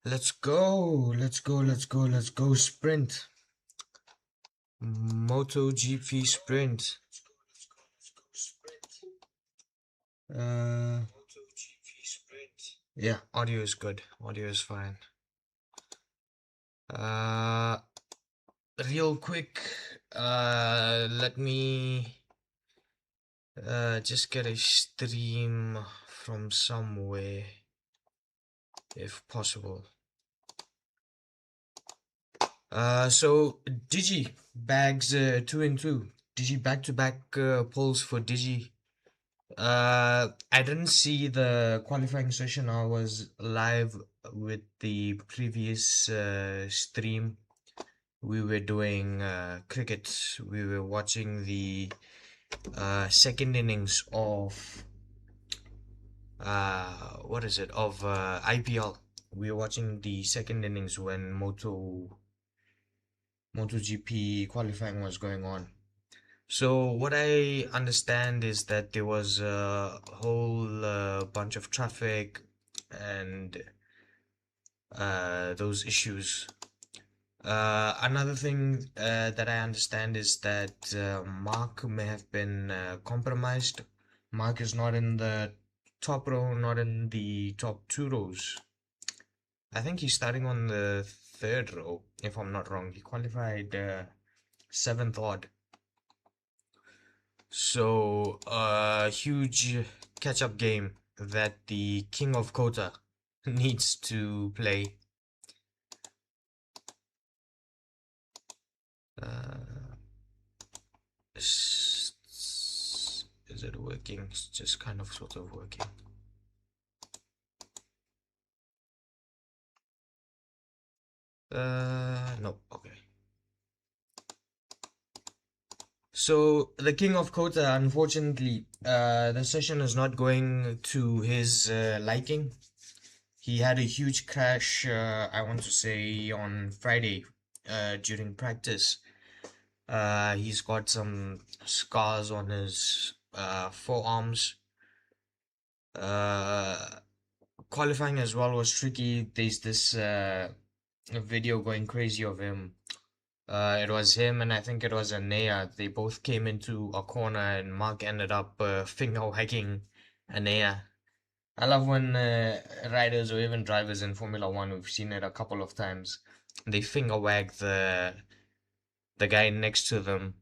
Let's go, let's go sprint. MotoGP sprint. Yeah, audio is good. Audio is fine. Real quick, let me just get a stream from somewhere, if possible. So Di'G bags 2 and 2. Di'G back-to-back polls for Di'G. I didn't see the qualifying session. I was live with the previous stream. We were doing cricket. We were watching the second innings of what is it? Of IPL. We were watching the second innings when MotoGP qualifying was going on. So what I understand is that there was a whole bunch of traffic and those issues. Another thing that I understand is that Marc may have been compromised. Marc is not in the top row, not in the top 2 rows. I think he's starting on the 3rd row, if I'm not wrong. He qualified 7th odd. So, a huge catch-up game that the King of Kota needs to play. Is it working? It's just kind of sort of working. No, okay. So the King of Kota, unfortunately, the session is not going to his liking. He had a huge crash, I want to say, on Friday during practice. He's got some scars on his forearms. Qualifying as well was tricky. There's this video going crazy of him. It was him and I think it was Anea. They both came into a corner and Marc ended up finger wagging Anea. I love when riders or even drivers in Formula One, we've seen it a couple of times, they finger wag the guy next to them.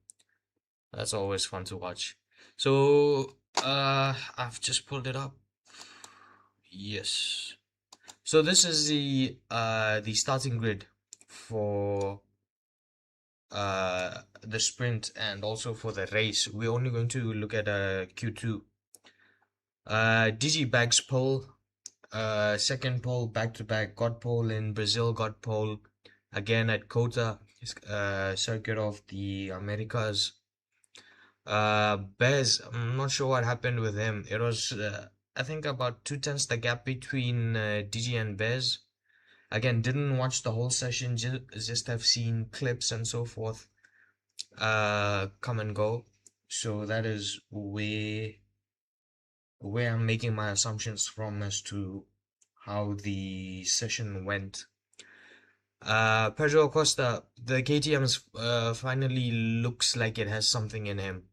That's always fun to watch. So I've just pulled it up. Yes. So this is the starting grid for the sprint and also for the race. We're only going to look at Q2. Di'G bags pole, second pole back to back, got pole in Brazil, got pole again at Kota, circuit of the Americas. Bezzz, I'm not sure what happened with him. It was I think about 2/10 the gap between Di'G and Bezzz. Again, didn't watch the whole session, just have seen clips and so forth come and go. So that is where I'm making my assumptions from as to how the session went. Pedro Acosta, the KTM finally looks like it has something in him.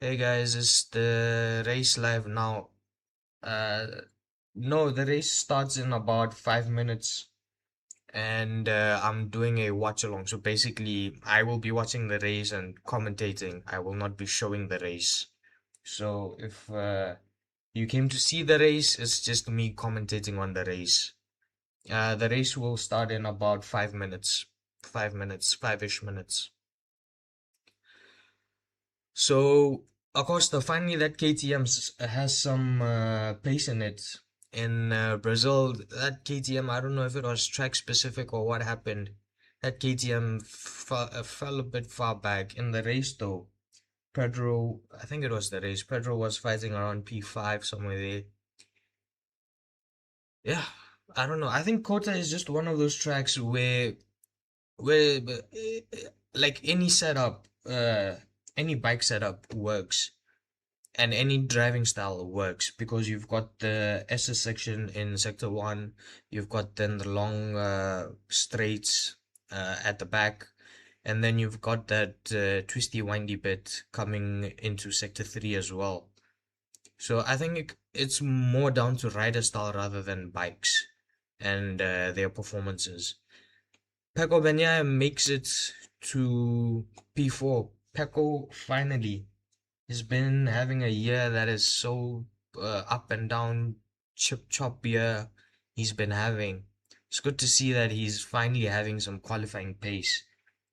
Hey guys, is the race live now? No, the race starts in about 5 minutes, and I'm doing a watch along. So basically, I will be watching the race and commentating. I will not be showing the race. So if you came to see the race, it's just me commentating on the race. The race will start in about 5 minutes. 5-ish minutes. So, of course, finally that KTM has some pace in it. In Brazil, that KTM, I don't know if it was track specific or what happened. That KTM fell a bit far back. In the race, though, Pedro, I think it was the race, Pedro was fighting around P5, somewhere there. Yeah, I don't know. I think Kota is just one of those tracks where like any setup, any bike setup works. and any driving style works because you've got the SS section in sector 1, you've got then the long straights at the back, and then you've got that twisty windy bit coming into sector 3 as well. So I think it's more down to rider style rather than bikes and their performances. Pecco Bagnaia makes it to P4. Pecco finally has been having a year that is so up and down, chip chop year he's been having. It's good to see that he's finally having some qualifying pace.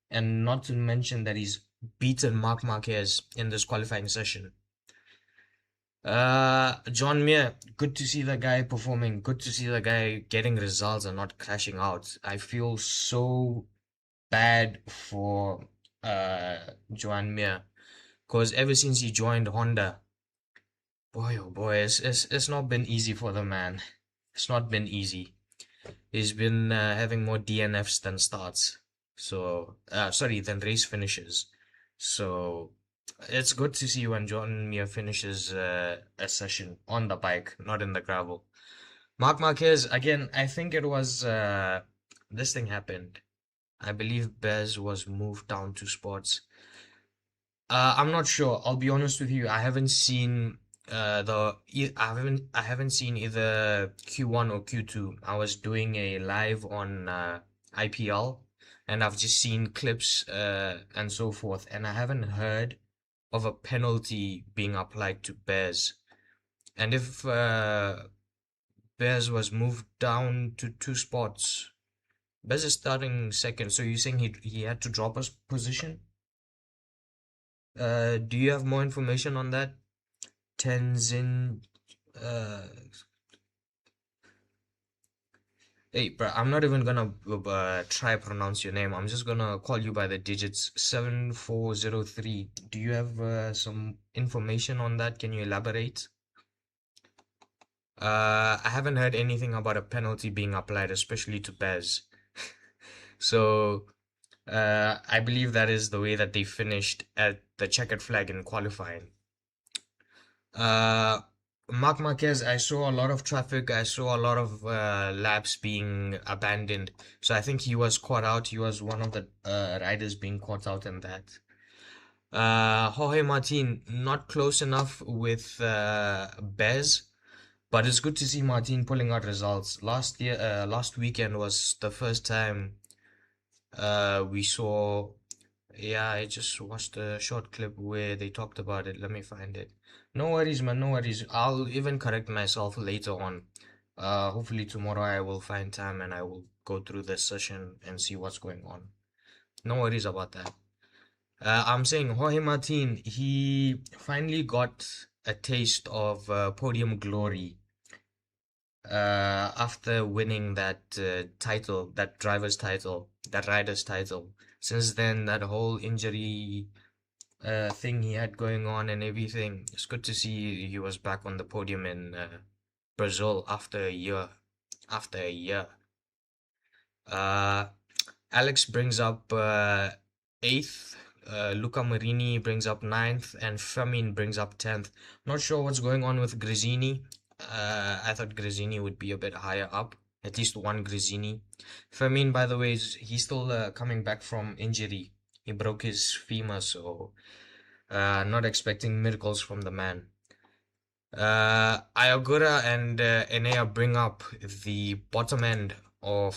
And not to mention that he's beaten Marc Marquez in this qualifying session. John Mir, good to see the guy performing. Good to see the guy getting results and not crashing out. I feel so bad for Joan Mir because ever since he joined Honda, boy oh boy, it's not been easy for the man. It's not been easy. He's been having more DNFs than starts. So, sorry, than race finishes. So, it's good to see when John Mir finishes a session on the bike, not in the gravel. Marc Marquez, again, I think it was this thing happened. I believe Bezzz was moved down to sports. I'm not sure. I'll be honest with you. I haven't seen I haven't seen either Q1 or Q2. I was doing a live on IPL, and I've just seen clips and so forth, and I haven't heard of a penalty being applied to Bezzz. And if Bezzz was moved down to 2 spots, Bezzz is starting second. So you're saying he had to drop his position? Do you have more information on that? Tenzin. Uh, hey, bro, I'm not even gonna try pronounce your name. I'm just gonna call you by the digits 7403. Do you have some information on that? Can you elaborate? I haven't heard anything about a penalty being applied, especially to Bezzz. So, I believe that is the way that they finished at the checkered flag in qualifying. Uh, Marc Marquez, I saw a lot of traffic. I saw a lot of laps being abandoned. So I think he was caught out. He was one of the riders being caught out in that. Jorge Martin, not close enough with Bezzz, but it's good to see Martin pulling out results. Last weekend was the first time we saw. Yeah, I just watched a short clip where they talked about it. Let me find it. No worries, man. No worries. I'll even correct myself later on. Hopefully tomorrow I will find time and I will go through this session and see what's going on. No worries about that. I'm saying Jorge Martin, he finally got a taste of podium glory after winning that title, that driver's title, that rider's title. Since then, that whole injury thing he had going on and everything, it's good to see he was back on the podium in Brazil after a year. After a year. Uh, Alex brings up eighth. Luca Marini brings up ninth, and Firmin brings up 10th. Not sure what's going on with Gresini. I thought Gresini would be a bit higher up, at least one Gresini. Firmin, by the way, he's still coming back from injury. He broke his femur, so not expecting miracles from the man. Ayogura and Enea bring up the bottom end of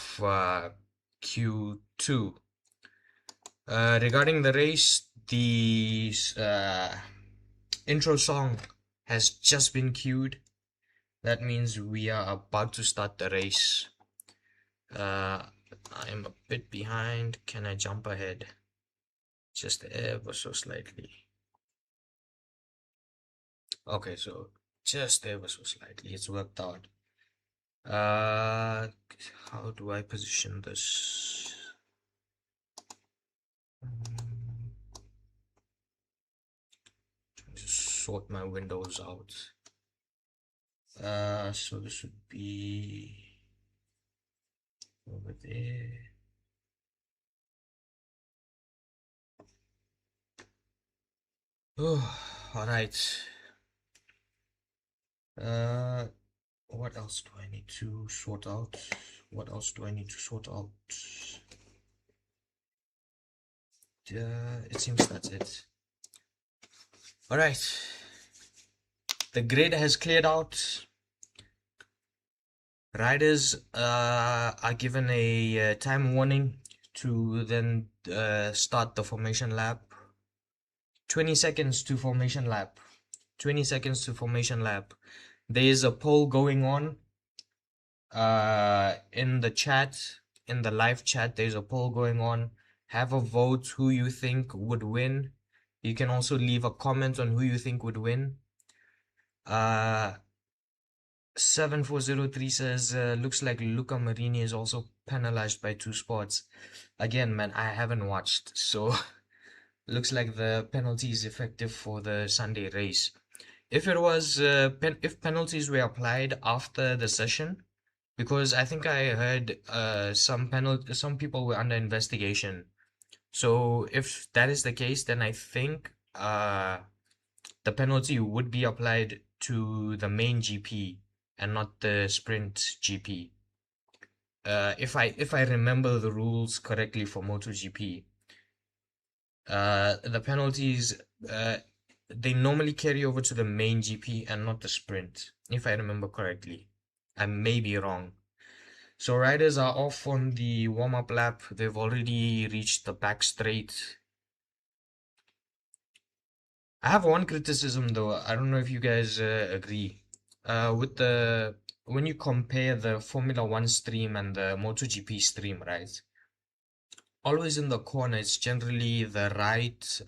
Q2. Regarding the race, the intro song has just been queued. That means we are about to start the race. I'm a bit behind. Can I jump ahead? Just ever so slightly. Okay, so just ever so slightly. It's worked out. How do I position this? Just sort my windows out. So this would be over there. Oh, all right. Uh, what else do I need to sort out? What else do I need to sort out? It seems that's it. All right. The grid has cleared out. Riders are given a time warning to then start the formation lap. 20 seconds to formation lap. 20 seconds to formation lap. There is a poll going on in the chat, in the live chat. There's a poll going on. Have a vote who you think would win. You can also leave a comment on who you think would win. 7403 says, looks like Luca Marini is also penalized by 2 spots. Again, man, I haven't watched, so looks like the penalty is effective for the Sunday race. If it was, if penalties were applied after the session, because I think I heard some people were under investigation. So if that is the case, then I think the penalty would be applied to the main GP and not the sprint GP. If I remember the rules correctly for MotoGP, the penalties they normally carry over to the main GP and not the sprint, if I remember correctly. I may be wrong. So riders are off on the warm-up lap. They've already reached the back straight. I have one criticism though. I don't know if you guys agree. With when you compare the Formula One stream and the MotoGP stream, right? Always in the corner, it's generally the right,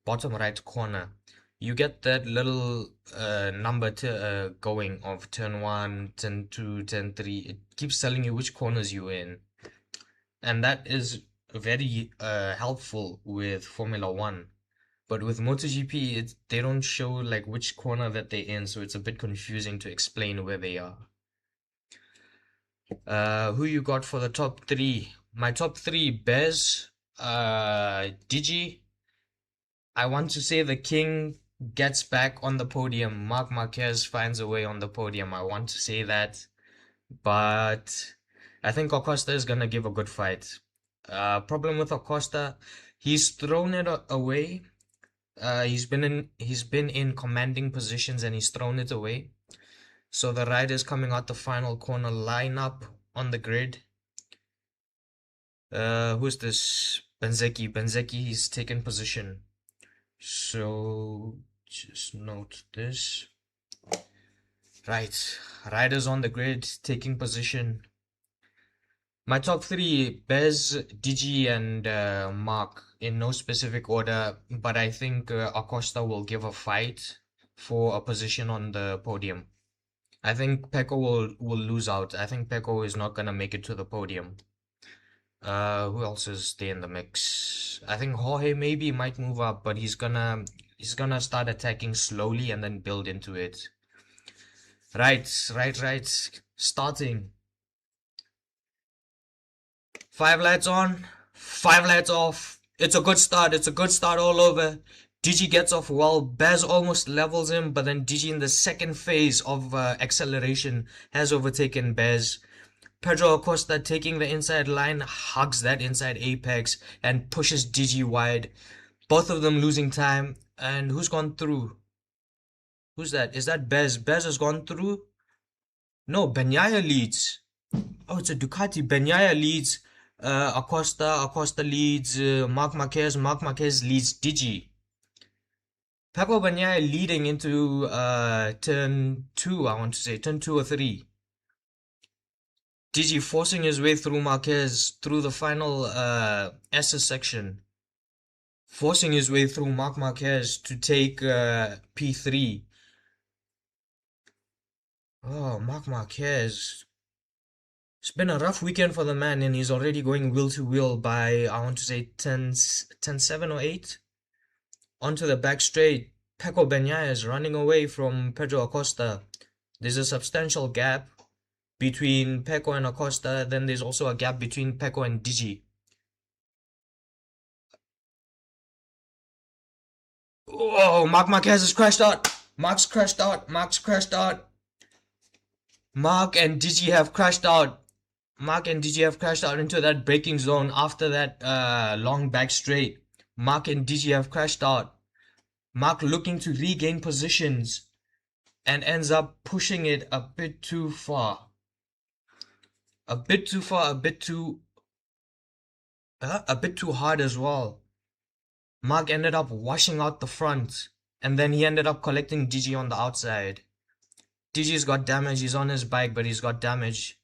bottom right corner. You get that little number going of turn 1, turn 2, turn 3. It keeps telling you which corners you're in. And that is very helpful with Formula One. But with MotoGP, they don't show like which corner that they're in, so it's a bit confusing to explain where they are. Who you got for the top 3? My top 3, Bezzz, Di'G. I want to say the king gets back on the podium. Marc Marquez finds a way on the podium. I want to say that. But I think Acosta is going to give a good fight. Problem with Acosta, he's thrown it away. He's been in commanding positions and he's thrown it away. So the riders coming out the final corner line up on the grid. Who's this? Bezzz. He's taken position. So just note this. Right, riders on the grid taking position. My top 3, Bezzz, Di'G, and Marc, in no specific order, but I think Acosta will give a fight for a position on the podium. I think Pecco will lose out. I think Pecco is not gonna make it to the podium. Who else is there in the mix? I think Jorge maybe might move up, but he's gonna start attacking slowly and then build into it. Right. Starting. 5 lights on, 5 lights off. It's a good start. It's a good start all over. Di'G gets off well. Bezzz almost levels him, but then Di'G in the second phase of acceleration has overtaken Bezzz. Pedro Acosta taking the inside line, hugs that inside apex and pushes Di'G wide. Both of them losing time. And who's gone through? Who's that? Is that Bezzz? Bezzz has gone through? No, Bagnaia leads. Oh, it's a Ducati. Bagnaia leads. Acosta leads. Marc Marquez leads Di'G. Pecco Bagnaia leading into turn 2, I want to say. Turn 2 or 3. Di'G forcing his way through Marquez through the final S section. Forcing his way through Marc Marquez to take P3. Oh, Marc Marquez. It's been a rough weekend for the man, and he's already going wheel to wheel by, I want to say, 10-7 or 8. Onto the back straight. Pecco Bagnaia is running away from Pedro Acosta. There's a substantial gap between Pecco and Acosta. Then there's also a gap between Pecco and Di'G. Oh, Marc Marquez has crashed out. Marc's crashed out. Marc's crashed out. Marc and Di'G have crashed out. Marc and Di'G have crashed out into that braking zone after that long back straight. Marc and Di'G have crashed out. Marc looking to regain positions and ends up pushing it a bit too far. A bit too far, a bit too hard as well. Marc ended up washing out the front, and then he ended up collecting Di'G on the outside. Di'G's got damage. He's on his bike, but he's got damage.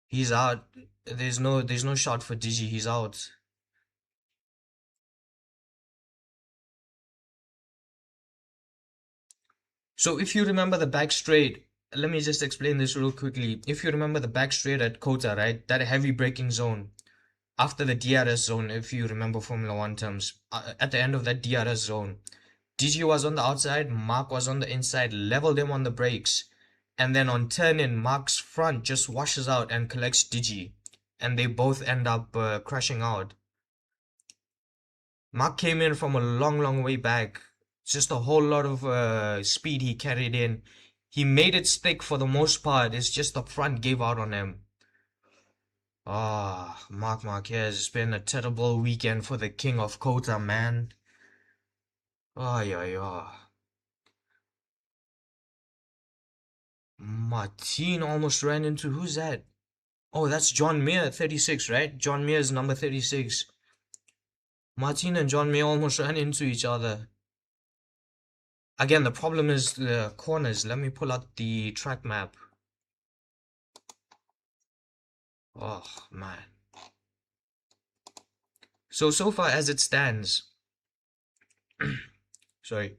He's out. There's no shot for Di'G. He's out. So if you remember the back straight, let me just explain this real quickly. If you remember the back straight at Kota, right, that heavy braking zone, after the DRS zone, if you remember Formula 1 terms, at the end of that DRS zone, Di'G was on the outside, Marc was on the inside, leveled him on the brakes, and then on turn in, Marc's front just washes out and collects Di'G, and they both end up crashing out. Marc came in from a long way back, just a whole lot of speed he carried in. He made it stick for the most part, it's just the front gave out on him. Ah, Marc Marquez, it's been a terrible weekend for the king of Kota, man. Oh, yeah. Martin almost ran into, who's that? Oh, that's John Mir, 36, right? John Mir is number 36. Martin and John Mir almost ran into each other. Again, the problem is the corners. Let me pull out the track map. Oh, man. So far as it stands, sorry,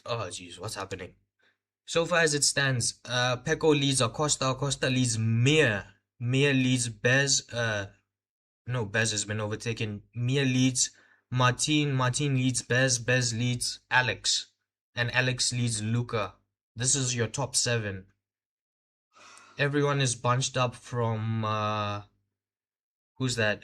oh jeez, what's happening? So far as it stands, Pecco leads Acosta leads Mir leads Bezzz, no, Bezzz has been overtaken. Mir leads Martin leads Bezzz leads Alex, and Alex leads Luca. This is your top 7. Everyone is bunched up from, who's that?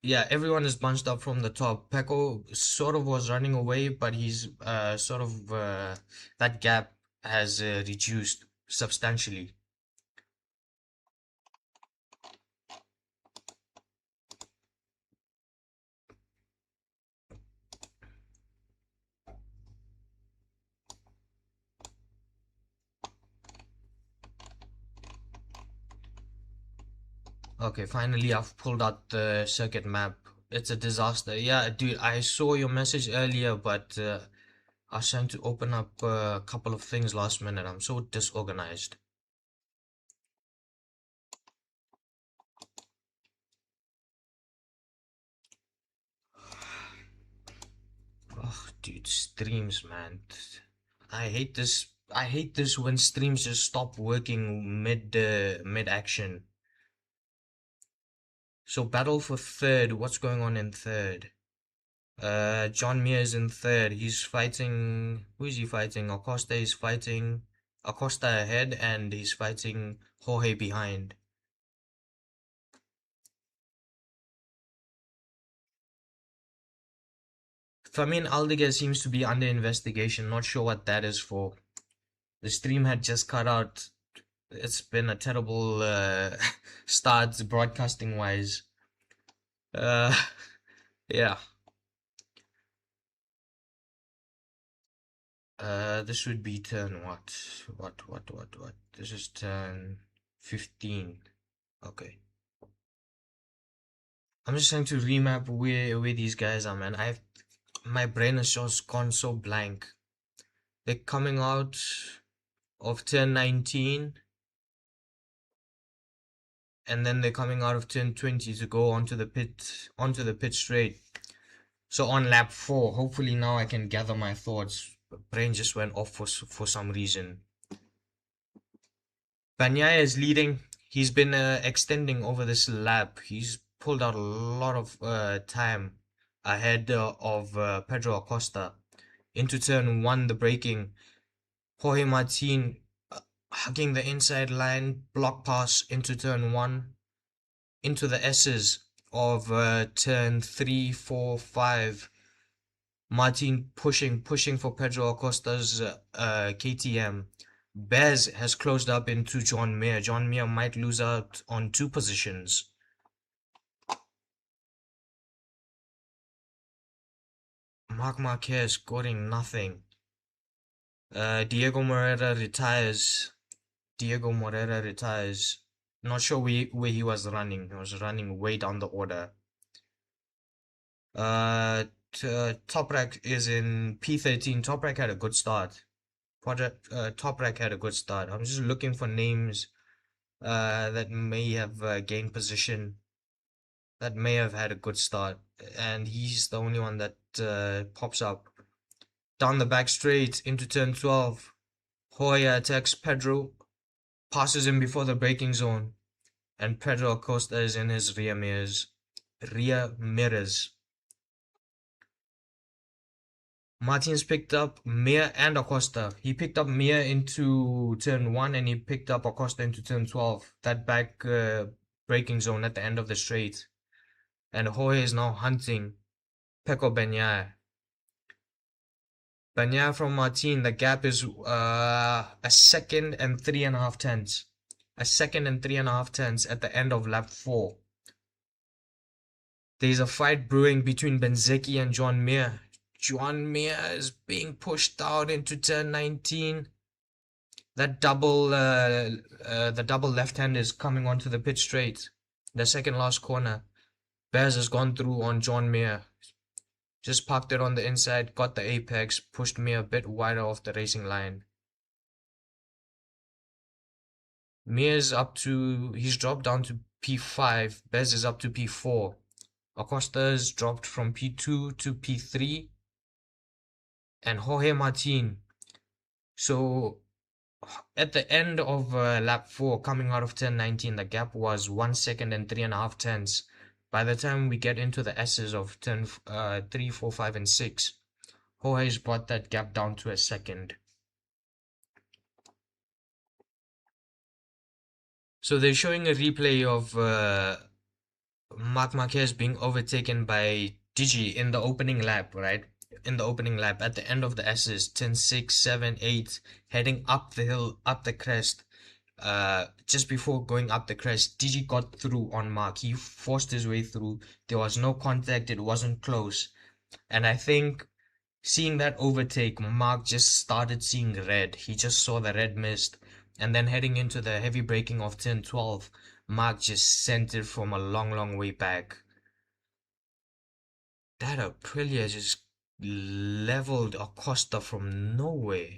Yeah, everyone is bunched up from the top. Pecco sort of was running away, but he's that gap has reduced substantially. Okay, finally I've pulled out the circuit map. It's a disaster. Yeah, dude, I saw your message earlier, but I was trying to open up a couple of things last minute. I'm so disorganized. Oh, dude, streams, man. I hate this. I hate this when streams just stop working mid action. So battle for third. What's going on in third? John Mir is in third. He's fighting. Who is he fighting? Acosta is fighting. Acosta ahead, and he's fighting Jorge behind. Famin Aldeguer seems to be under investigation. Not sure what that is for. The stream had just cut out. It's been a terrible start broadcasting wise. Yeah. This would be turn what? This is turn 15. Okay. I'm just trying to remap where these guys are, man. My brain has just gone so blank. They're coming out of turn 19, and then they're coming out of turn 20 to go onto the pit straight. So on lap 4, hopefully now I can gather my thoughts. Brain just went off for some reason. Bagnaia is leading. He's been extending over this lap. He's pulled out a lot of time ahead of Pedro Acosta. Into turn 1, the braking. Jorge Martin hugging the inside line, block pass into turn 1. Into the S's. of turn 3, 4, 5. Martin pushing for Pedro Acosta's KTM. Bezzz has closed up into John Mir. John Mir might lose out on 2 positions. Marc Marquez scoring nothing. Diego Moreira retires. Not sure where he was running. He was running way down the order. Toprak is in P13. Toprak had a good start. Toprak had a good start. I'm just looking for names that may have gained position, that may have had a good start, and he's the only one that pops up. Down the back straight into turn 12. Jorge attacks Pedro, passes him before the braking zone, and Pedro Acosta is in his rear mirrors. Martin's picked up Mir and Acosta. He picked up Mir into turn 1 and he picked up Acosta into turn 12. That back braking zone at the end of the straight. And Jorge is now hunting Pecco Bagnaia. Bagnaia from Martin, the gap is a second and 3.5 tenths. A second and 3.5 tenths at the end of lap 4. There's a fight brewing between Bezzz and John Mir. John Mir is being pushed out into turn 19. That the double left hand is coming onto the pit straight. The second last corner. Bezzz has gone through on John Mir. Just parked it on the inside, got the apex, pushed Mir a bit wider off the racing line. He's dropped down to P5. Bezzz is up to P4. Acosta's dropped from P2 to P3. And Jorge Martin. So at the end of lap 4, coming out of turn 19, the gap was 1 second and 3.5 tenths. By the time we get into the S's of turn 3, 4, 5, and 6, Jorge's brought that gap down to a second. So they're showing a replay of Marc Marquez being overtaken by Di'G in the opening lap, right? In the opening lap, at the end of the S's, 10, 6, 7, 8, heading up the hill, up the crest. Just before going up the crest, Di'G got through on Marc. He forced his way through. There was no contact. It wasn't close. And I think seeing that overtake, Marc just started seeing red. He just saw the red mist. And then heading into the heavy braking of turn 12, Marc just sent it from a long, long way back. That Aprilia just leveled Acosta from nowhere.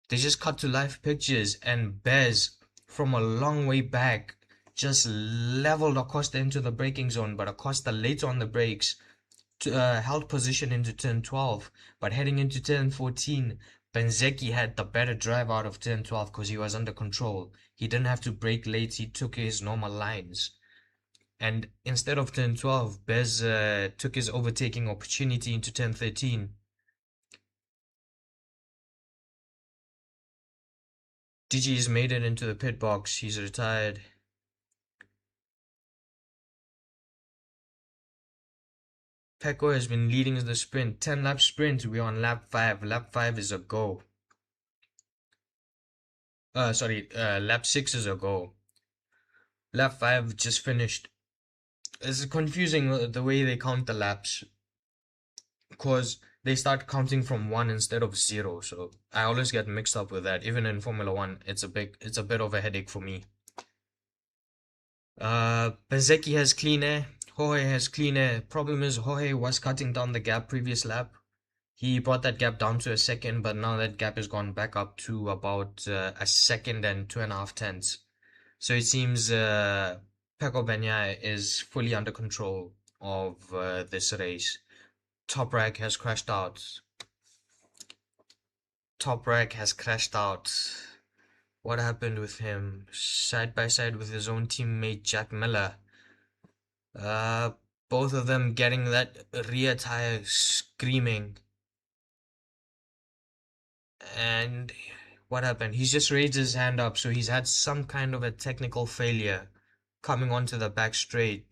They just cut to live pictures and Bezzz from a long way back just leveled Acosta into the braking zone, but Acosta late on the brakes held position into turn 12, but heading into turn 14, Bezzz had the better drive out of turn 12 because he was under control. He didn't have to brake late, he took his normal lines. And instead of turn 12, Bezzz took his overtaking opportunity into turn 13. Di'G's made it into the pit box. He's retired. Pecco has been leading the sprint. 10-lap sprint. We're on lap 5. Lap 5 is a go. Lap 6 is a go. Lap 5 just finished. It's confusing the way they count the laps, because they start counting from 1 instead of 0. So I always get mixed up with that. Even in Formula 1, it's a bit of a headache for me. Bezzz has clean air. Jorge has clean air. Problem is Jorge was cutting down the gap previous lap. He brought that gap down to a second, but now that gap has gone back up to about a second and 2.5 tenths. So it seems Pecco Bagnaia is fully under control of this race. Toprak has crashed out. What happened with him? Side by side with his own teammate Jack Miller. Both of them getting that rear tire screaming. And what happened? He's just raised his hand up, so he's had some kind of a technical failure coming onto the back straight.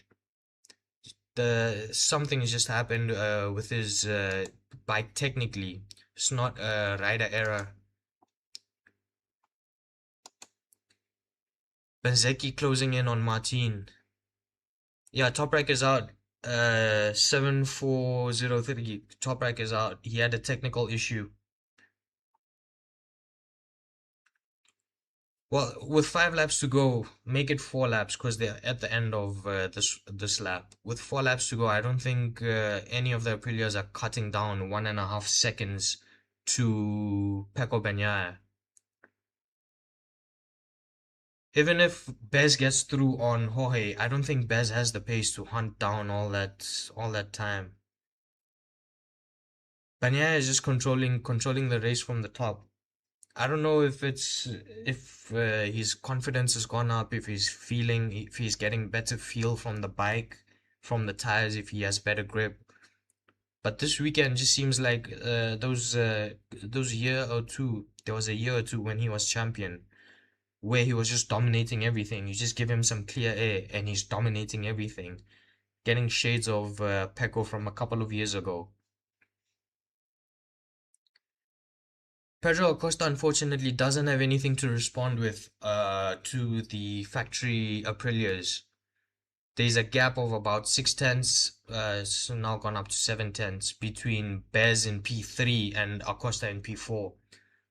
Something just happened with his bike technically. It's not a rider error. Bezzz closing in on Martin. Yeah, Toprak is out. 7403. Toprak is out. He had a technical issue. Well, with 5 laps to go, make it 4 laps because they're at the end of this lap. With 4 laps to go, I don't think any of the Aprilias are cutting down 1.5 seconds to Pecco Bagnaia. Even if Bezzz gets through on Jorge, I don't think Bezzz has the pace to hunt down all that time. Bagnaia is just controlling the race from the top. I don't know if his confidence has gone up, if he's getting better feel from the bike, from the tires, if he has better grip. But this weekend just seems like those year or two. There was a year or two when he was champion, where he was just dominating everything. You just give him some clear air, and he's dominating everything, getting shades of Pecco from a couple of years ago. Pedro Acosta unfortunately doesn't have anything to respond with to the factory Aprilias. There's a gap of about 6 tenths, so now gone up to 7 tenths between Bezzz in P3 and Acosta in P4.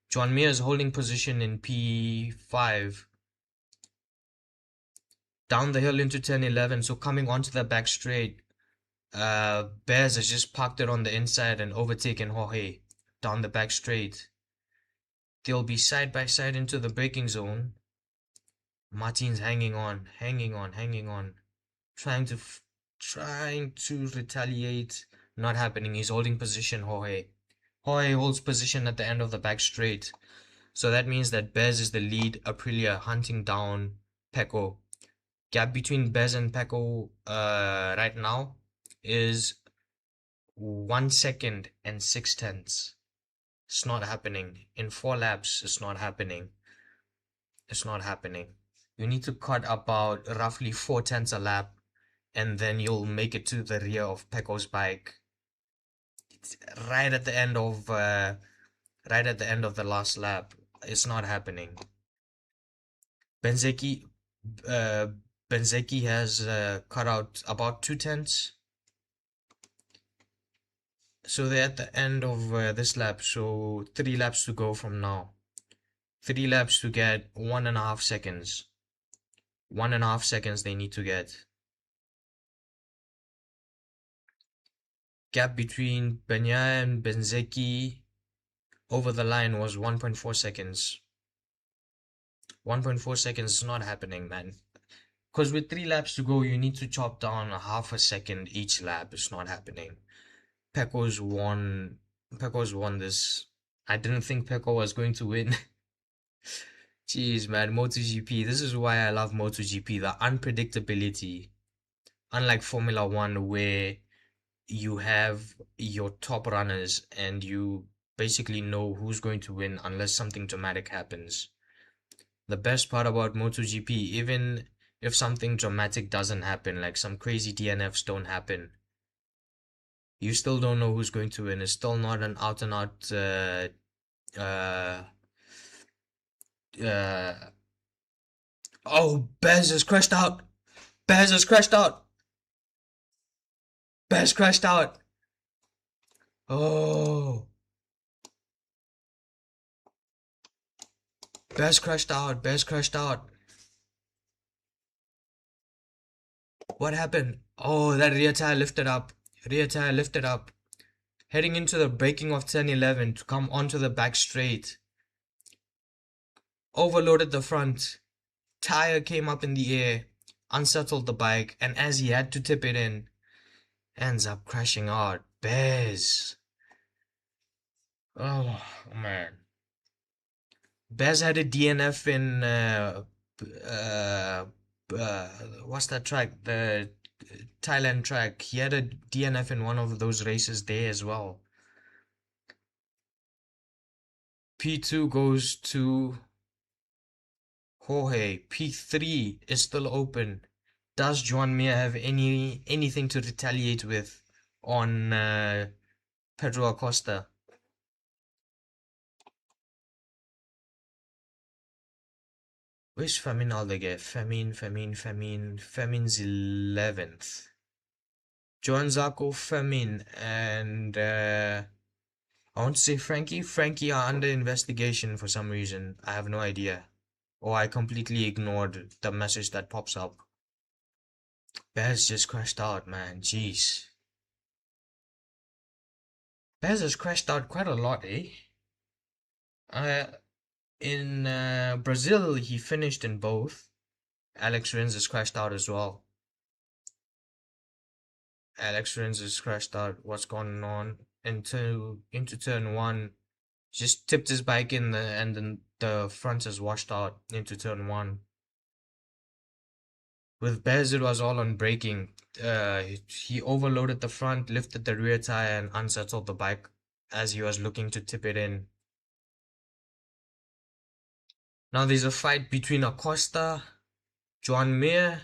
John Mir is holding position in P5. Down the hill into 10-11, so coming onto the back straight, Bezzz has just parked it on the inside and overtaken Jorge down the back straight. They'll be side by side into the braking zone. Martin's hanging on, trying to retaliate. Not happening. He's holding position. Jorge holds position at the end of the back straight. So that means that Bezzz is the lead Aprilia, hunting down Pecco. Gap between Bezzz and Pecco right now is 1 second and 6 tenths. It's not happening. In 4 laps, it's not happening. It's not happening. You need to cut about roughly 4 tenths a lap, and then you'll make it to the rear of Pecco's bike. It's right at the end of the last lap. It's not happening. Bezzz has cut out about 2 tenths. So they're at the end of this lap, so 3 laps to go from now. 3 laps to get 1.5 seconds. 1.5 seconds they need to get. Gap between Bagnaia and Bezzz over the line was 1.4 seconds. 1.4 seconds is not happening, man. Because with 3 laps to go, you need to chop down 0.5 second each lap. It's not happening. Pecco's won this. I didn't think Pecco was going to win. Jeez, man, MotoGP. This is why I love MotoGP. The unpredictability. Unlike Formula One, where you have your top runners and you basically know who's going to win unless something dramatic happens. The best part about MotoGP, even if something dramatic doesn't happen, like some crazy DNFs don't happen, you still don't know who's going to win. It's still not an out and out oh, Bezzz has crashed out. Bezzz crashed out. Oh, Bezzz crashed out. What happened? Oh, that rear tire lifted up. Heading into the braking of 10-11 to come onto the back straight. Overloaded the front. Tire came up in the air, unsettled the bike, and as he had to tip it in, ends up crashing out. Bezzz. Oh, man. Bezzz had a DNF in what's that track? The Thailand track. He had a DNF in one of those races there as well. P2 goes to Jorge. P3 is still open. Does Joan Mir have anything to retaliate with on Pedro Acosta? Where's Famin Aldeguer? Famin's 11th. Joan Zarco, Famin, and I want to say Frankie. Frankie are under investigation for some reason. I have no idea. Or I completely ignored the message that pops up. Bezzz just crashed out, man. Jeez. Bezzz has crashed out quite a lot, eh? Uh, in Brazil, he finished in both. Alex Rins has crashed out as well. Alex Rins has crashed out. What's going on? Into turn one. Just tipped his bike in and then the front has washed out into turn one. With Bezzz, it was all on braking. He overloaded the front, lifted the rear tire, and unsettled the bike as he was looking to tip it in. Now there's a fight between Acosta, Joan Mir,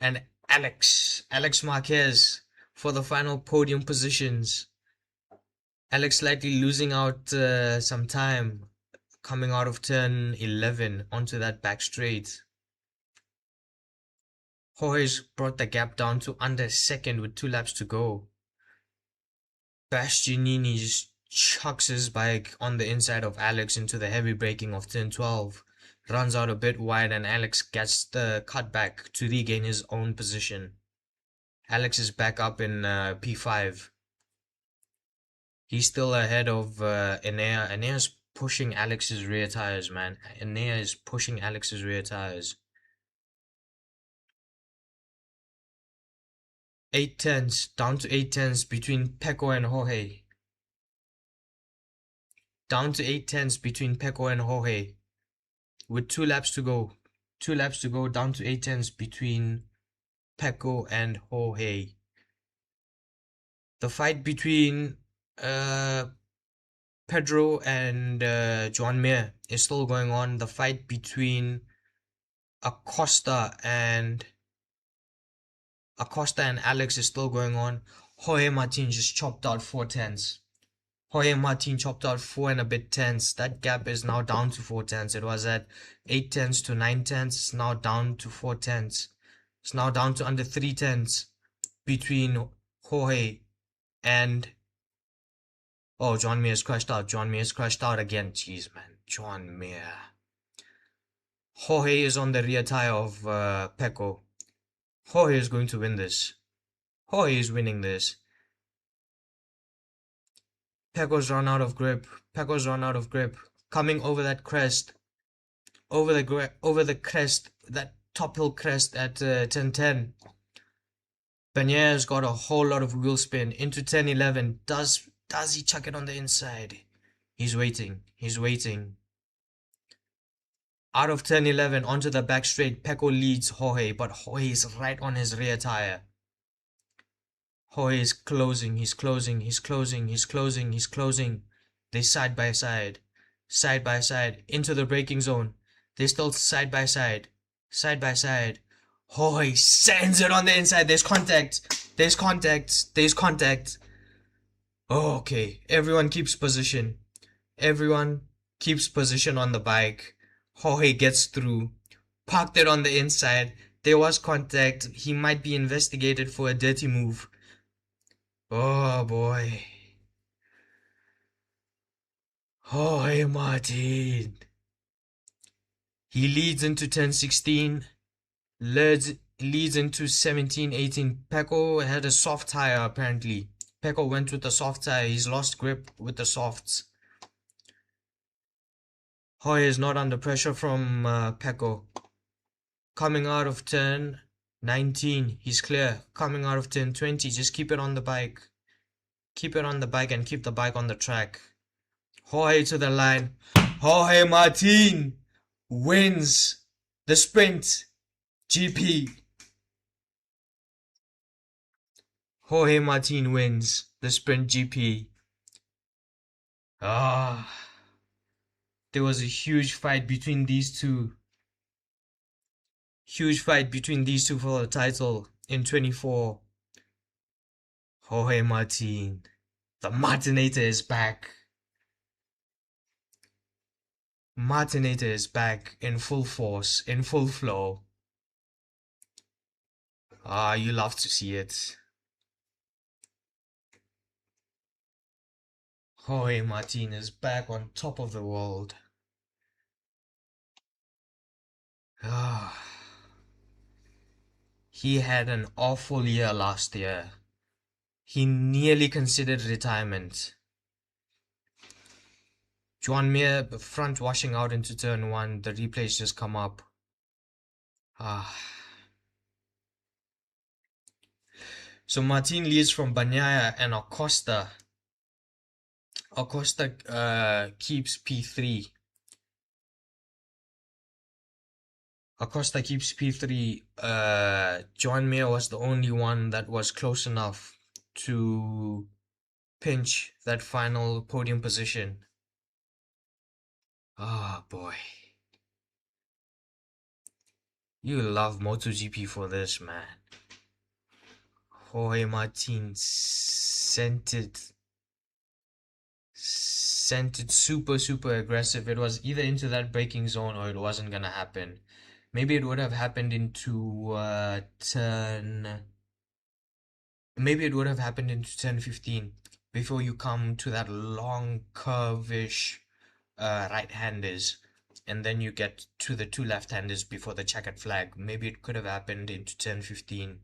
and Alex Marquez for the final podium positions. Alex slightly losing out some time coming out of turn 11 onto that back straight. Jorge's brought the gap down to under second with 2 laps to go. Bastianini just chucks his bike on the inside of Alex into the heavy braking of turn 12. Runs out a bit wide and Alex gets the cutback to regain his own position. Alex is back up in P5. He's still ahead of Enea. Enea's pushing Alex's rear tires, man. Enea is pushing Alex's rear tires. 8 tenths, down to 8 tenths between Pecco and Jorge. Down to 8 tenths between Pecco and Jorge. With 2 laps to go. 2 laps to go, down to 8 tenths between Pecco and Jorge. The fight between Pedro and Joan Mir is still going on. The fight between Acosta and Alex is still going on. Jorge Martin just chopped out 4 tenths. Jorge Martin chopped out 4 and a bit tenths. That gap is now down to 4 tenths. It was at 8 tenths to 9 tenths. It's now down to 4 tenths. It's now down to under 3 tenths between Jorge and... Oh, Joan Mir has crashed out. Joan Mir has crashed out again. Jeez, man. Joan Mir. Jorge is on the rear tire of Pecco. Jorge is going to win this. Jorge is winning this. Pecco's run out of grip. Pecco's run out of grip. Coming over that crest. Over the crest. That top hill crest at 10-10. Banier's got a whole lot of wheel spin into 10-11. Does he chuck it on the inside? He's waiting. He's waiting. Out of 10-11 onto the back straight. Pecco leads Jorge, but Jorge is right on his rear tire. Jorge is closing. He's closing. He's closing. He's closing. He's closing. They side by side. Side by side. Into the braking zone. They still side by side. Side by side. Jorge sends it on the inside. There's contact. There's contact. There's contact. Oh, okay. Everyone keeps position. Everyone keeps position on the bike. Jorge gets through. Parked it on the inside. There was contact. He might be investigated for a dirty move. Oh boy. Jorge Martin. He leads into 10-16. Leads into 17-18. Pecco had a soft tire apparently. Pecco went with the soft tire. He's lost grip with the softs. Jorge is not under pressure from Pecco. Coming out of turn 19, he's clear. Coming out of turn 20, just keep it on the bike. Keep it on the bike and keep the bike on the track. Jorge to the line. Jorge Martin wins the sprint GP. Jorge Martin wins the sprint GP. There was a huge fight between these two. Huge fight between these two for the title in 24. Jorge Martin. The Martinator is back. Martinator is back in full force, in full flow. Ah, you love to see it. Jorge Martin is back on top of the world. Ah, he had an awful year last year. He nearly considered retirement. Joan Mir front washing out into turn one. The replays just come up. Ah. So Martin leads from Bagnaia and Acosta. Acosta keeps P3. Acosta keeps P3. Joan Mir was the only one that was close enough to pinch that final podium position. Ah, boy. You love MotoGP for this, man. Jorge Martin sent it super aggressive. It was either into that braking zone or it wasn't gonna happen. Maybe it would have happened into turn. Maybe it would have happened into turn 15 before you come to that long curvish right-handers, and then you get to the two left-handers before the checkered flag. Maybe it could have happened into turn 15.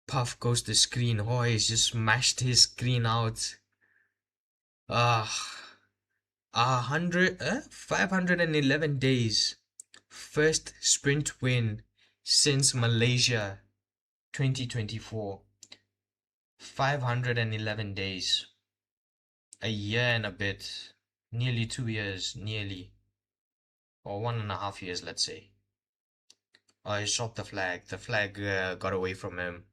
Puff goes to screen. Oh, he's just smashed his screen out. 511 days. First sprint win since Malaysia 2024. 511 days. A year and a bit. Nearly 2 years. Nearly. Or 1.5 years, let's say. Oh, he shot the flag. The flag got away from him.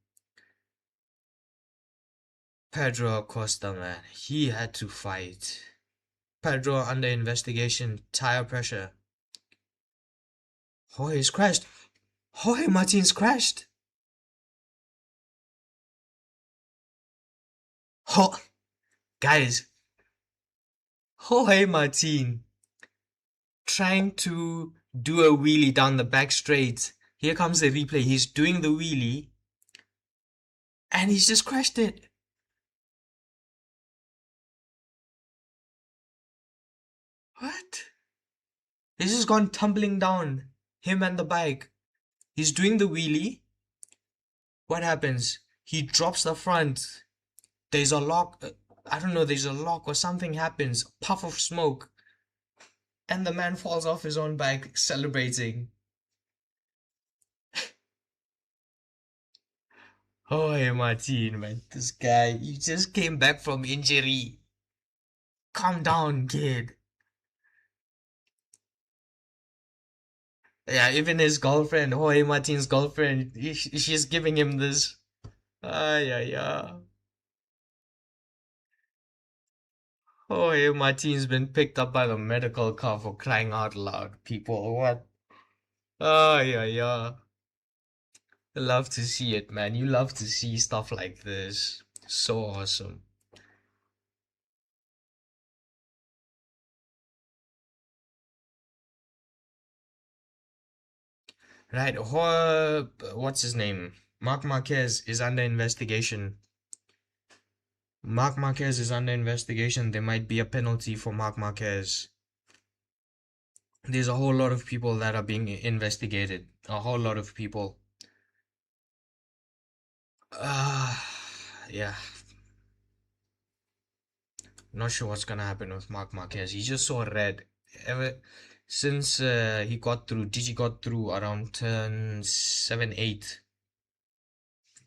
Pedro Acosta, man, he had to fight. Pedro under investigation, tire pressure. Jorge's crashed. Jorge Martin's crashed. Guys, Jorge Martin trying to do a wheelie down the back straight. Here comes the replay. He's doing the wheelie and he's just crashed it. What? He's just gone tumbling down. Him and the bike. He's doing the wheelie. What happens? He drops the front. There's a lock. I don't know. There's a lock or something happens. Puff of smoke. And the man falls off his own bike celebrating. Oh, hey, Martin, man. This guy, you just came back from injury. Calm down, kid. Yeah, even his girlfriend, Jorge Martin's girlfriend, she's giving him this. Yeah. Jorge Martin's been picked up by the medical car for crying out loud. People, what? Yeah. I love to see it, man. You love to see stuff like this. So awesome. Right, what's his name? Marc Marquez is under investigation. Marc Marquez is under investigation. There might be a penalty for Marc Marquez. There's a whole lot of people that are being investigated. A whole lot of people. Yeah. Not sure what's gonna happen with Marc Marquez. He just saw red. Ever since he got through, Digi got through around turn 7, 8.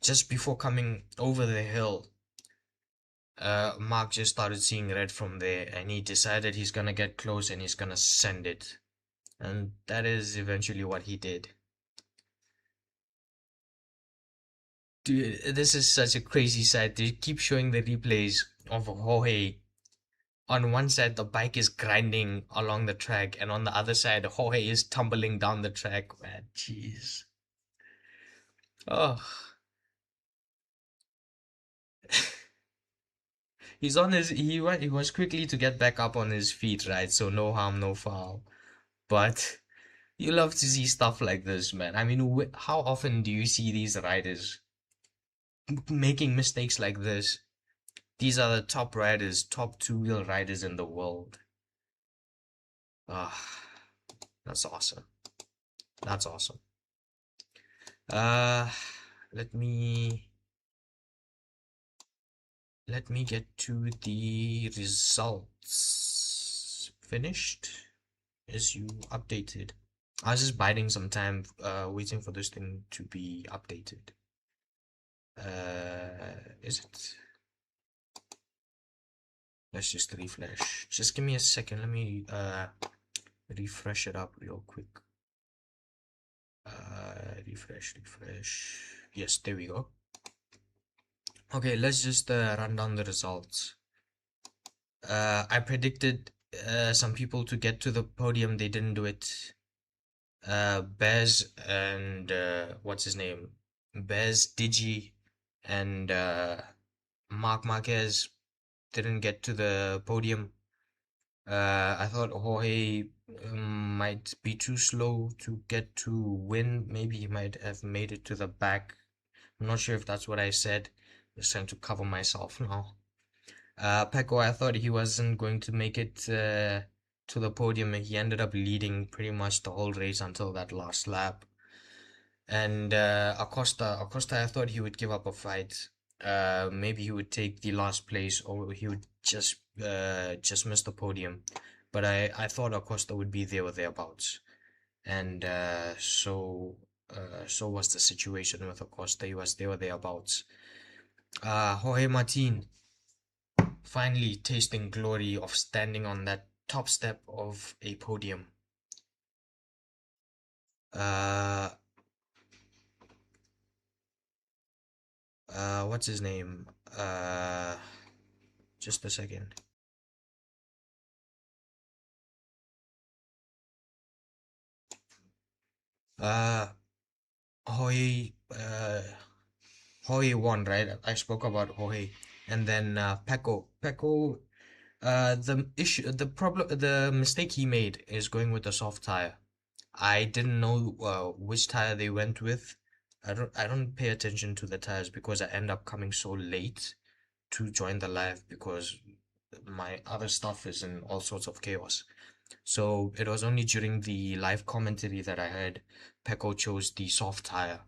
Just before coming over the hill. Mark just started seeing red from there and he decided he's gonna get close and he's gonna send it. And that is eventually what he did. Dude, this is such a crazy sight. They keep showing the replays of Jorge on one side the bike is grinding along the track, and on the other side Jorge is tumbling down the track, man. Jeez. Oh, he was quickly to get back up on his feet, right? So no harm, no foul. But you love to see stuff like this, man. I mean, how often do you see these riders making mistakes like this? These are the top riders, top two-wheel riders in the world. Ah, that's awesome. That's awesome. Uh, let me get to the results. Finished? Is you updated? I was just biding some time, waiting for this thing to be updated. Is it? Let's just refresh. Just give me a second. Let me refresh it up real quick. Refresh. Yes, there we go. Okay, let's just run down the results. I predicted some people to get to the podium. They didn't do it. Bezzz and what's his name? Bezzz, Di'G, and Marc Marquez didn't get to the podium. I thought Jorge might be too slow to get to win. Maybe he might have made it to the back. I'm not sure if that's what I said. Just trying to cover myself now. Pecco, I thought he wasn't going to make it to the podium, and he ended up leading pretty much the whole race until that last lap. And Acosta, I thought he would give up a fight. Maybe he would take the last place, or he would just miss the podium. But I thought Acosta would be there or thereabouts, and so was the situation with Acosta. He was there or thereabouts. Jorge Martin finally tasting glory of standing on that top step of a podium. What's his name? Just a second. Jorge, Jorge won, right? I spoke about Jorge, and then Pecco, the mistake he made is going with the soft tire. I didn't know which tire they went with. I don't pay attention to the tires because I end up coming so late to join the live because my other stuff is in all sorts of chaos. So it was only during the live commentary that I heard Pecco chose the soft tire,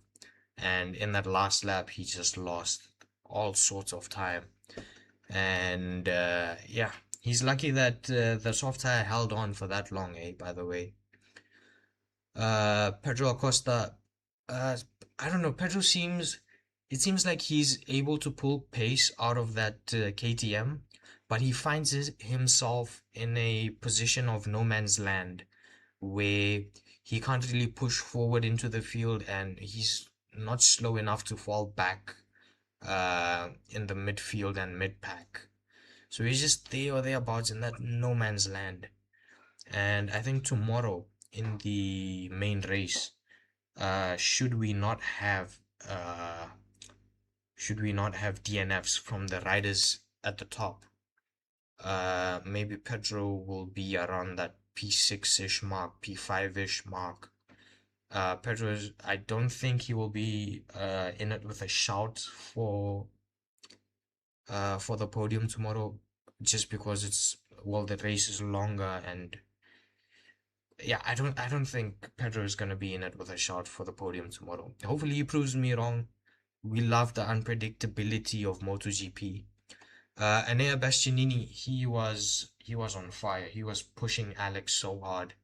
and in that last lap he just lost all sorts of time. And yeah, he's lucky that the soft tire held on for that long, by the way. Pedro Acosta, uh, I don't know. It seems like he's able to pull pace out of that KTM, but he finds himself in a position of no man's land where he can't really push forward into the field, and he's not slow enough to fall back in the midfield and mid pack. So he's just there or thereabouts in that no man's land. And I think tomorrow in the main race, should we not have DNFs from the riders at the top, maybe Pedro will be around that P6-ish mark, P5-ish mark. I don't think he will be in it with a shout for the podium tomorrow, just because the race is longer, and yeah, I don't think Pedro is gonna be in it with a shot for the podium tomorrow. Hopefully he proves me wrong. We love the unpredictability of MotoGP. Enea Bastianini, he was on fire. He was pushing Alex so hard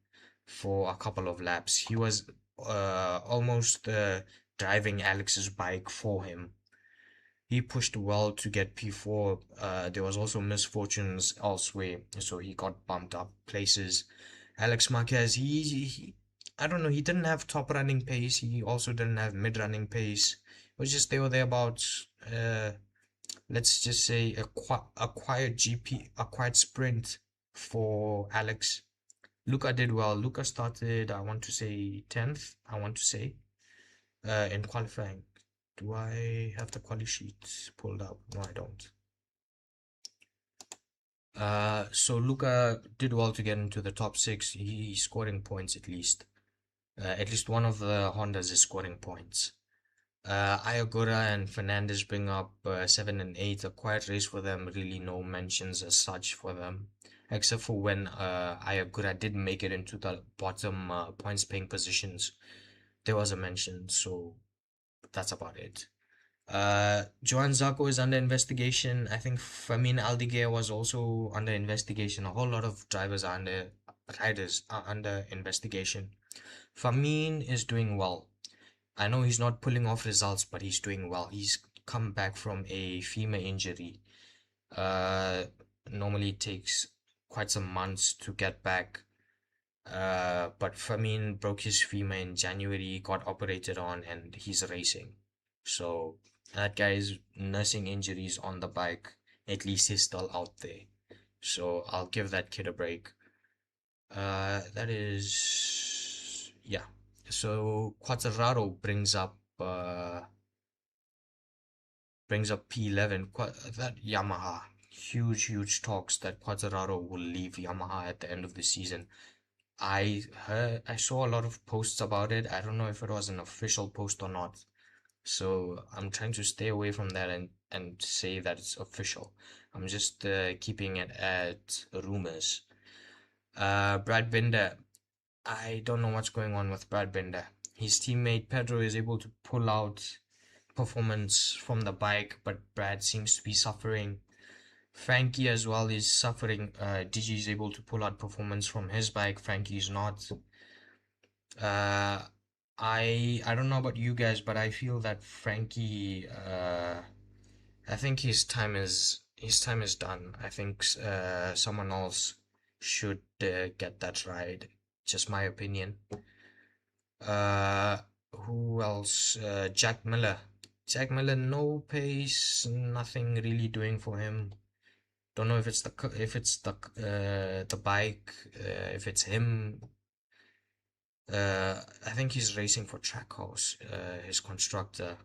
for a couple of laps. He was almost driving Alex's bike for him. He pushed well to get P4. There was also misfortunes elsewhere, so he got bumped up places. Alex Marquez, I don't know, he didn't have top running pace. He also didn't have mid running pace. It was just there or thereabouts. let's just say acquired sprint for Alex. Luca did well. Luca started, I want to say 10th, I want to say, in qualifying. Do I have the quali sheet pulled up? No, I don't. So Luca did well to get into the top 6. He's scoring points at least. At least one of the Hondas is scoring points. Ayagura and Fernandez bring up 7 and 8. A quiet race for them. Really no mentions as such for them, except for when Ayagura did make it into the bottom points paying positions. There was a mention, so that's about it. Joan Zarco is under investigation. I think Fermin Aldeguer was also under investigation. A whole lot of riders are under investigation. Fermin is doing well. I know he's not pulling off results, but he's doing well. He's come back from a femur injury. Normally it takes quite some months to get back. But Fermin broke his femur in January, got operated on, and he's racing. So that guy is nursing injuries on the bike. At least he's still out there. So I'll give that kid a break. That is, yeah. So Quattararo brings up P11. That Yamaha, huge talks that Quattararo will leave Yamaha at the end of the season. I saw a lot of posts about it. I don't know if it was an official post or not. So I'm trying to stay away from that and say that it's official. I'm just keeping it at rumors. Brad Binder, I don't know what's going on with Brad Binder. His teammate Pedro is able to pull out performance from the bike, but Brad seems to be suffering. Frankie as well is suffering. Di'G is able to pull out performance from his bike. Frankie is not. I don't know about you guys, but I feel that Frankie, I think his time is done. I think someone else should get that ride. Just my opinion. Who else? Jack Miller. Jack Miller, no pace, nothing really doing for him. Don't know if it's the bike, if it's him. I think he's racing for Trackhouse, his constructor.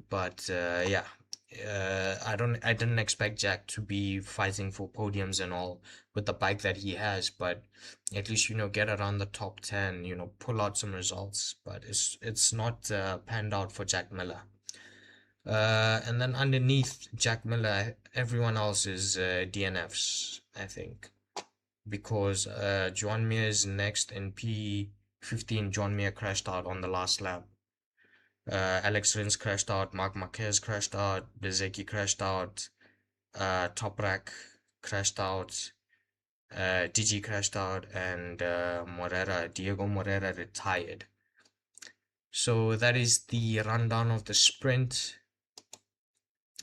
But yeah, I didn't expect Jack to be fighting for podiums and all with the bike that he has, but at least get around the top 10, pull out some results. But it's not panned out for Jack Miller. And then underneath Jack Miller, everyone else is DNFs, I think, because Joan Mir is next in P15. Joan Mir crashed out on the last lap. Alex Rins crashed out, Marc Marquez crashed out, Bezzz crashed out, Toprak crashed out, Di'G crashed out, and Diego Moreira retired. So that is the rundown of the sprint,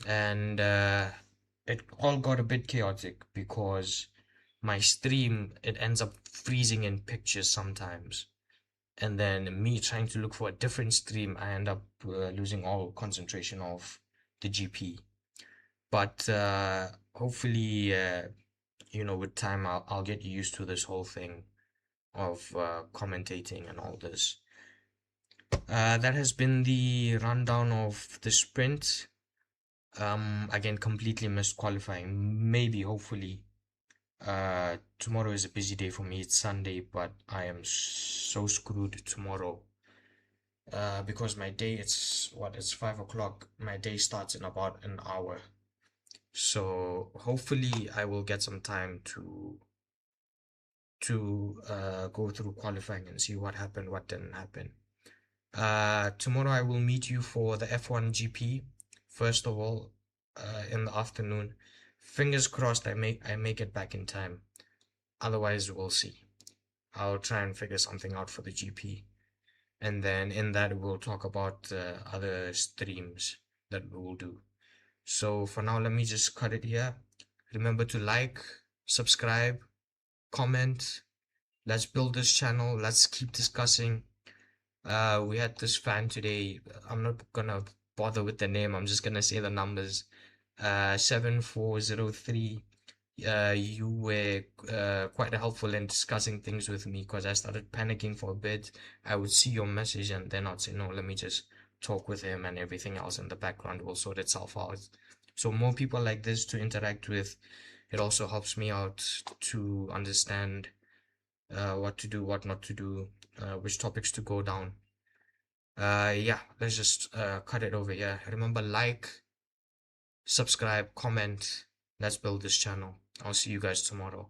and it all got a bit chaotic because my stream, it ends up freezing in pictures sometimes. And then me trying to look for a different stream, I end up losing all concentration of the GP. But hopefully, with time, I'll get used to this whole thing of commentating and all this. That has been the rundown of the sprint. Again, completely missed qualifying. Maybe, hopefully, tomorrow is a busy day for me. It's Sunday, but I am so screwed tomorrow. Because my day, it's 5 o'clock. My day starts in about an hour. So hopefully I will get some time to go through qualifying and see what happened, what didn't happen. Tomorrow I will meet you for the F1 GP. First of all, in the afternoon. Fingers crossed I make it back in time. Otherwise, we'll see. I'll try and figure something out for the GP. And then in that, we'll talk about other streams that we will do. So for now, let me just cut it here. Remember to like, subscribe, comment. Let's build this channel. Let's keep discussing. We had this fan today. I'm not gonna bother with the name. I'm just gonna say the numbers. 7403. You were quite helpful in discussing things with me because I started panicking for a bit. I would see your message and then I'd say, no, let me just talk with him, and everything else in the background will sort itself out. So more people like this to interact with, it also helps me out to understand what to do, what not to do, which topics to go down. Yeah, let's just cut it over here. Remember, like, subscribe, comment. Let's build this channel. I'll see you guys tomorrow.